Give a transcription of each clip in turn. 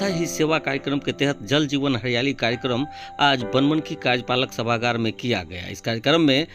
स्वच्छता ही सेवा कार्यक्रम के तहत जल जीवन हरियाली कार्यक्रम आज बनमनखी कार्यपालक सभागार में किया गया। इस कार्यक्रम में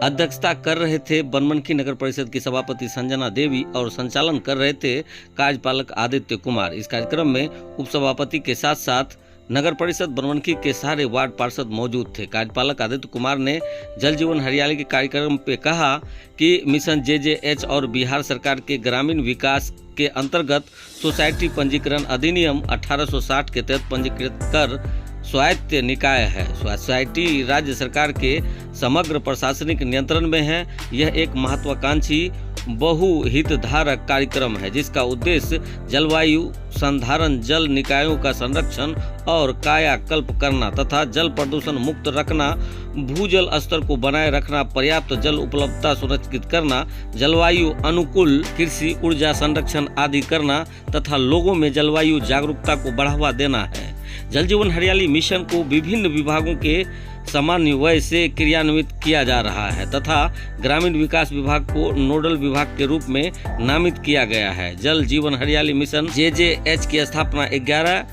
अध्यक्षता कर रहे थे बनमनखी नगर परिषद की सभापति संजना देवी और संचालन कर रहे थे कार्यपालक आदित्य कुमार। इस कार्यक्रम में उपसभापति के साथ साथ नगर परिषद बनमनखी के सारे वार्ड पार्षद मौजूद थे। कार्यपालक आदित्य कुमार ने जल जीवन हरियाली के कार्यक्रम पे कहा कि मिशन JJH और बिहार सरकार के ग्रामीण विकास के अंतर्गत सोसाइटी पंजीकरण अधिनियम 1860 के तहत पंजीकृत कर स्वायत्त निकाय है। सोसाइटी राज्य सरकार के समग्र प्रशासनिक नियंत्रण में है। यह एक महत्वाकांक्षी बहुहितधारक कार्यक्रम है जिसका उद्देश्य जलवायु संधारण, जल निकायों का संरक्षण और कायाकल्प करना तथा जल प्रदूषण मुक्त रखना, भूजल स्तर को बनाए रखना, पर्याप्त जल उपलब्धता सुनिश्चित करना, जलवायु अनुकूल कृषि, ऊर्जा संरक्षण आदि करना तथा लोगों में जलवायु जागरूकता को बढ़ावा देना है। जल जीवन हरियाली मिशन को विभिन्न विभागों के समन्वय से क्रियान्वित किया जा रहा है तथा ग्रामीण विकास विभाग को नोडल विभाग के रूप में नामित किया गया है। जल जीवन हरियाली मिशन JJH की स्थापना 11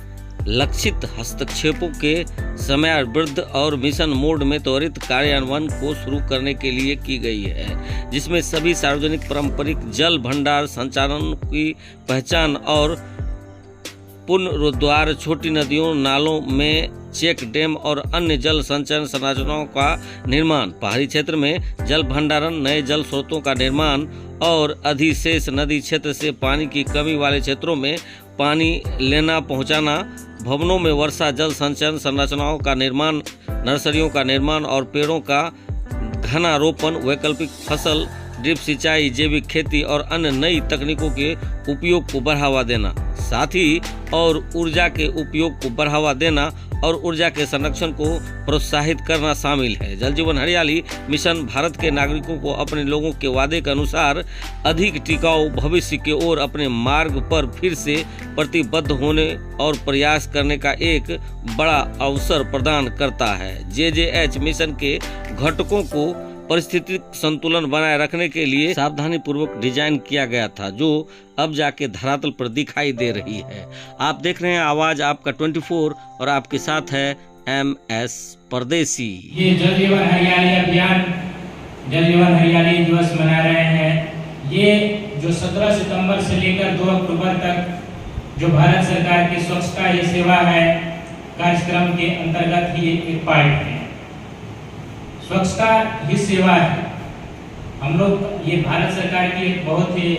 लक्षित हस्तक्षेपों के समयावृद्ध और मिशन मोड में त्वरित कार्यान्वयन को शुरू करने के लिए की गई है, जिसमें सभी सार्वजनिक पारंपरिक जल भंडार संचालन की पहचान और पुनरुद्धार, छोटी नदियों, नालों में चेक डैम और अन्य जल संचयन संरचनाओं का निर्माण, पहाड़ी क्षेत्र में जल भंडारण, नए जल स्रोतों का निर्माण और अधिशेष नदी क्षेत्र से पानी की कमी वाले क्षेत्रों में पानी लेना पहुंचाना, भवनों में वर्षा जल संचयन संरचनाओं का निर्माण, नर्सरियों का निर्माण और पेड़ों का घनारोपण, वैकल्पिक फसल, ड्रिप सिंचाई, जैविक खेती और अन्य नई तकनीकों के उपयोग को बढ़ावा देना, साथ ही और ऊर्जा के उपयोग को बढ़ावा देना और ऊर्जा के संरक्षण को प्रोत्साहित करना शामिल है। जल जीवन हरियाली मिशन भारत के नागरिकों को अपने लोगों के वादे के अनुसार अधिक टिकाऊ भविष्य की ओर अपने मार्ग पर फिर से प्रतिबद्ध होने और प्रयास करने का एक बड़ा अवसर प्रदान करता है। JJH मिशन के घटकों को परिस्थितिक संतुलन बनाए रखने के लिए सावधानी पूर्वक डिजाइन किया गया था, जो अब जाके धरातल पर दिखाई दे रही है। आप देख रहे हैं आवाज आपका 24 और आपके साथ है MS परदेसी। ये जल जीवन हरियाली अभियान, जल जीवन हरियाली दिवस मना रहे हैं। ये जो 17 सितंबर से लेकर 2 अक्टूबर तक जो भारत सरकार की स्वच्छता ही सेवा है कार्यक्रम के अंतर्गत ही एक पार्ट है। स्वच्छता ही सेवा है। हम लोग ये भारत सरकार की एक बहुत ही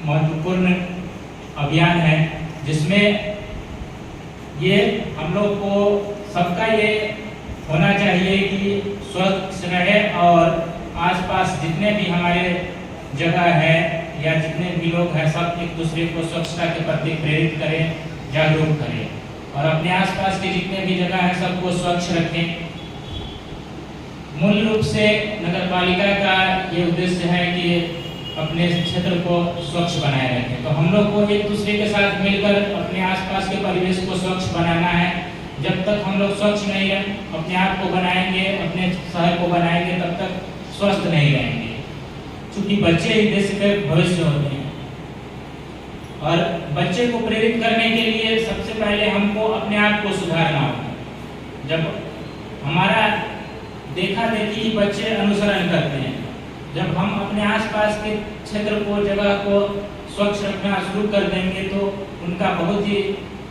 महत्वपूर्ण अभियान है जिसमें ये हम लोग को सबका ये होना चाहिए कि स्वच्छ रहे और आसपास जितने भी हमारे जगह है या जितने भी लोग हैं सब एक दूसरे को स्वच्छता के प्रति प्रेरित करें, जागरूक करें और अपने आसपास के जितने भी जगह है सबको स्वच्छ रखें। मूल रूप से नगरपालिका का ये उद्देश्य है कि अपने क्षेत्र को स्वच्छ बनाए रखें। तो हम लोग को एक दूसरे के साथ मिलकर अपने आसपास के परिवेश को स्वच्छ बनाना है। जब तक हम लोग स्वच्छ नहीं अपने आप को बनाएंगे, अपने शहर को बनाएंगे, तब तक स्वस्थ नहीं रहेंगे, क्योंकि बच्चे ही देश के भविष्य होते हैं। और बच्चे को प्रेरित करने के लिए सबसे पहले हमको अपने आप को सुधारना होगा। जब हमारा देखा देखी बच्चे अनुसरण करते हैं, जब हम अपने आसपास के क्षेत्र को, जगह को स्वच्छ रखना शुरू कर देंगे तो उनका बहुत ही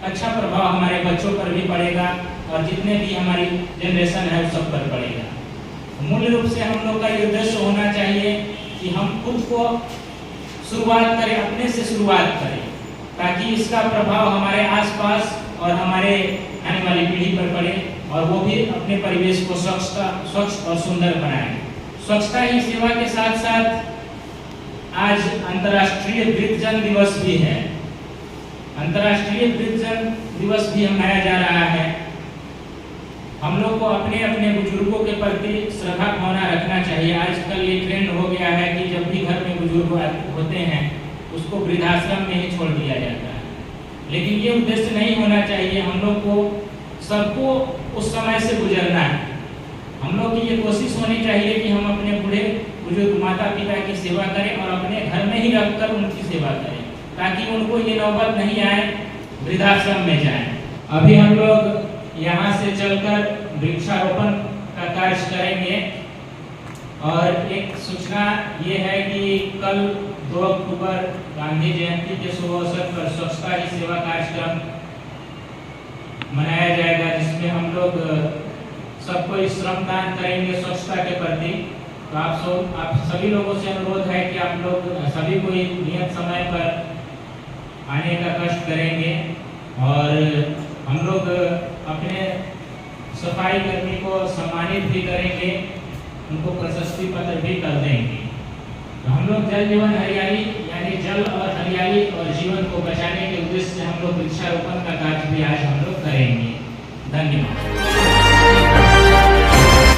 अच्छा प्रभाव हमारे बच्चों पर भी पड़ेगा और जितने भी हमारी जनरेशन है उस सब पर पड़ेगा। मूल रूप से हम लोग का ये उद्देश्य होना चाहिए कि हम खुद को शुरुआत करें, अपने से शुरुआत करें, ताकि इसका प्रभाव हमारे आसपास और हमारे आने वाली पीढ़ी पर पड़े और वो भी अपने परिवेश को स्वच्छ और सुंदर बनाएं। स्वच्छता ही सेवा के साथ साथ आज अंतर्राष्ट्रीय वृद्धजन दिवस भी है। अंतर्राष्ट्रीय वृद्धजन दिवस भी मनाया जा रहा है। हम लोग को अपने अपने बुजुर्गों के प्रति श्रद्धा भावना रखना चाहिए। आजकल ये ट्रेंड हो गया है कि जब भी घर में बुजुर्ग होते हैं उसको वृद्धाश्रम में ही छोड़ दिया जाता है, लेकिन ये उद्देश्य नहीं होना चाहिए। हम लोग को सबको उस समय से गुजरना है। हम लोग की ये कोशिश होनी चाहिए कि हम अपने बूढ़े बुजुर्ग माता पिता की सेवा करें और अपने घर में ही रखकर उनकी सेवा करें, ताकि उनको ये नौबत नहीं आए वृद्धाश्रम में जाएं। अभी हम लोग यहाँ से चलकर वृक्षारोपण का कार्य करेंगे। और एक सूचना ये है कि कल 2 अक्टूबर गांधी जयंती के शुभ अवसर पर स्वच्छता ही सेवा कार्यक्रम मनाया जाएगा, जिसमें हम लोग सबको श्रमदान करेंगे स्वच्छता के प्रति। तो आप सभी लोगों से अनुरोध है कि आप लोग सभी को नियत समय पर आने का कष्ट करेंगे। और हम लोग अपने सफाई कर्मी को सम्मानित भी करेंगे, उनको प्रशस्ति पत्र भी कर देंगे। तो हम लोग जल जीवन हरियाली यानी जल और हरियाली और जीवन को बचाने के उद्देश्य से हम लोग वृक्षारोपण का कार्य भी आज हम लोग करेंगे। धन्यवाद।